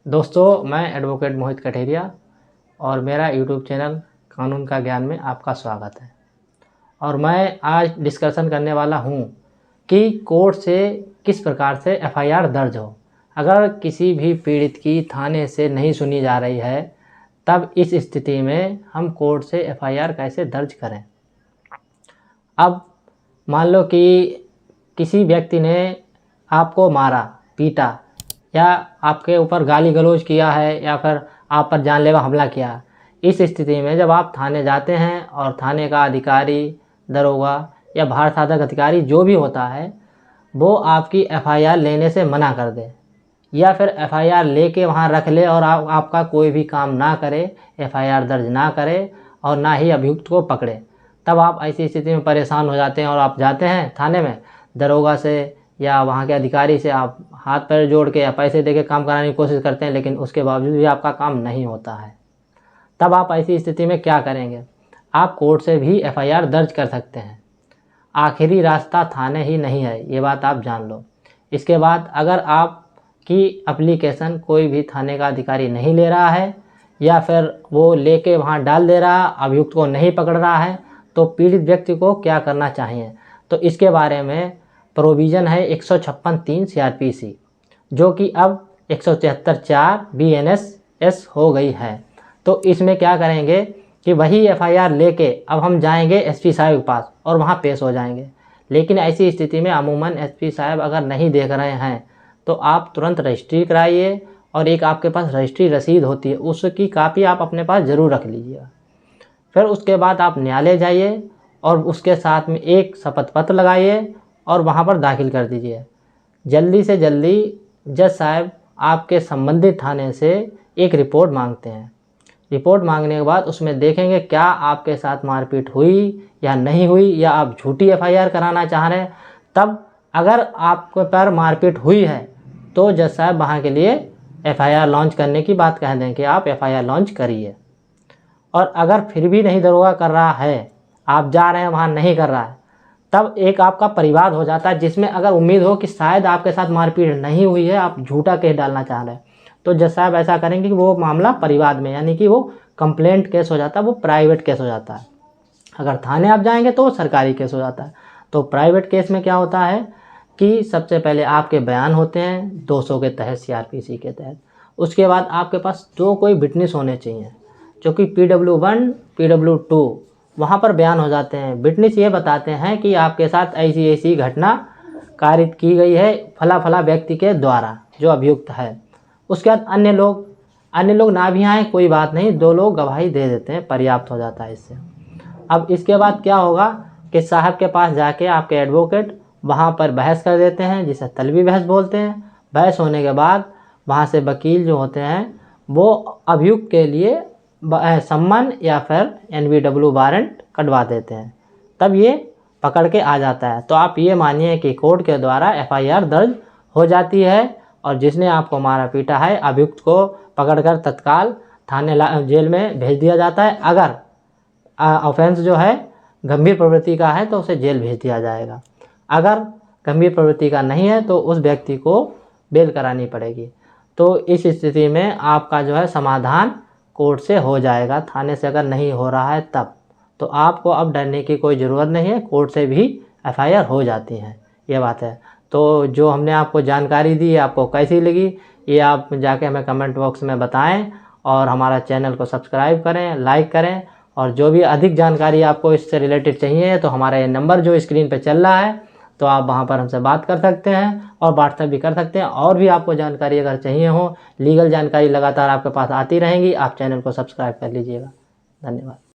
दोस्तों, मैं एडवोकेट मोहित कठेरिया और मेरा यूट्यूब चैनल कानून का ज्ञान में आपका स्वागत है। और मैं आज डिस्कशन करने वाला हूं कि कोर्ट से किस प्रकार से एफआईआर दर्ज हो। अगर किसी भी पीड़ित की थाने से नहीं सुनी जा रही है, तब इस स्थिति में हम कोर्ट से एफआईआर कैसे दर्ज करें। अब मान लो कि किसी व्यक्ति ने आपको मारा, पीटा या आपके ऊपर गाली गलौज किया है या फिर आप पर जानलेवा हमला किया। इस स्थिति में जब आप थाने जाते हैं और थाने का अधिकारी, दरोगा या भार साधक अधिकारी जो भी होता है, वो आपकी एफआईआर लेने से मना कर दे या फिर एफआईआर लेके वहाँ रख ले और आपका कोई भी काम ना करे, एफआईआर दर्ज ना करे और ना ही अभियुक्त को पकड़े, तब आप ऐसी स्थिति में परेशान हो जाते हैं और आप जाते हैं थाने में। दरोगा से या वहाँ के अधिकारी से आप हाथ पैर जोड़ के या पैसे दे के काम कराने की कोशिश करते हैं, लेकिन उसके बावजूद भी आपका काम नहीं होता है। तब आप ऐसी स्थिति में क्या करेंगे? आप कोर्ट से भी एफआईआर दर्ज कर सकते हैं। आखिरी रास्ता थाने ही नहीं है, ये बात आप जान लो। इसके बाद अगर आपकी एप्लीकेशन कोई भी थाने का अधिकारी नहीं ले रहा है या फिर वो लेके वहाँ डाल दे रहा, अभियुक्त को नहीं पकड़ रहा है, तो पीड़ित व्यक्ति को क्या करना चाहिए? तो इसके बारे में प्रोविज़न है 156(3) CRPC, जो कि अब 173(4) BNSS हो गई है। तो इसमें क्या करेंगे कि वही एफआईआर लेके अब हम जाएंगे एसपी साहब के पास और वहाँ पेश हो जाएंगे। लेकिन ऐसी स्थिति में अमूमन एसपी साहब अगर नहीं देख रहे हैं तो आप तुरंत रजिस्ट्री कराइए और एक आपके पास रजिस्ट्री रसीद होती है, उसकी कापी आप अपने पास ज़रूर रख लीजिएगा। फिर उसके बाद आप न्यायालय जाइए और उसके साथ में एक शपथ पत्र लगाइए और वहाँ पर दाखिल कर दीजिए। जल्दी से जल्दी जज साहब आपके संबंधित थाने से एक रिपोर्ट मांगते हैं। रिपोर्ट मांगने के बाद उसमें देखेंगे क्या आपके साथ मारपीट हुई या नहीं हुई या आप झूठी एफआईआर कराना चाह रहे हैं। तब अगर आपके पर मारपीट हुई है तो जज साहब वहाँ के लिए एफआईआर लॉन्च करने की बात कह दें कि आप एफआईआर लॉन्च करिए। और अगर फिर भी नहीं दरोगा कर रहा है, आप जा रहे हैं वहाँ नहीं कर रहा है, तब एक आपका परिवाद हो जाता है जिसमें अगर उम्मीद हो कि शायद आपके साथ मारपीट नहीं हुई है, आप झूठा केस डालना चाह रहे हैं, तो जज साहब ऐसा करेंगे कि वो मामला परिवाद में, यानी कि वो कंप्लेंट केस हो जाता है, वो प्राइवेट केस हो जाता है। अगर थाने आप जाएंगे तो सरकारी केस हो जाता है। तो प्राइवेट केस में क्या होता है कि सबसे पहले आपके बयान होते हैं 200 के तहत, CRPC के तहत। उसके बाद आपके पास जो कोई विटनेस होने चाहिए, जो कि PW1, PW2 वहाँ पर बयान हो जाते हैं। विटनेस ये बताते हैं कि आपके साथ ऐसी ऐसी घटना कारित की गई है फला फला व्यक्ति के द्वारा जो अभियुक्त है। उसके बाद अन्य लोग ना भी आए कोई बात नहीं, 2 लोग गवाही दे देते हैं, पर्याप्त हो जाता है इससे। अब इसके बाद क्या होगा कि साहब के पास जाके आपके एडवोकेट वहाँ पर बहस कर देते हैं, जिसे तलबी बहस बोलते हैं। बहस होने के बाद वहाँ से वकील जो होते हैं वो अभियुक्त के लिए सम्मन या फिर NBW वारंट कटवा देते हैं, तब ये पकड़ के आ जाता है। तो आप ये मानिए कि कोर्ट के द्वारा एफआईआर दर्ज हो जाती है और जिसने आपको मारा पीटा है अभियुक्त को पकड़कर तत्काल थाने जेल में भेज दिया जाता है। अगर ऑफेंस जो है गंभीर प्रवृत्ति का है तो उसे जेल भेज दिया जाएगा। अगर गंभीर प्रवृत्ति का नहीं है तो उस व्यक्ति को बेल करानी पड़ेगी। तो इस स्थिति में आपका जो है समाधान कोर्ट से हो जाएगा। थाने से अगर नहीं हो रहा है तब तो आपको अब डरने की कोई ज़रूरत नहीं है, कोर्ट से भी एफआईआर हो जाती है, ये बात है। तो जो हमने आपको जानकारी दी आपको कैसी लगी ये आप जाके हमें कमेंट बॉक्स में बताएं और हमारा चैनल को सब्सक्राइब करें, लाइक करें। और जो भी अधिक जानकारी आपको इससे रिलेटेड चाहिए तो हमारा ये नंबर जो स्क्रीन पर चल रहा है, तो आप वहाँ पर हमसे बात कर सकते हैं और व्हाट्सएप भी कर सकते हैं। और भी आपको जानकारी अगर चाहिए हो, लीगल जानकारी लगातार आपके पास आती रहेंगी, आप चैनल को सब्सक्राइब कर लीजिएगा। धन्यवाद।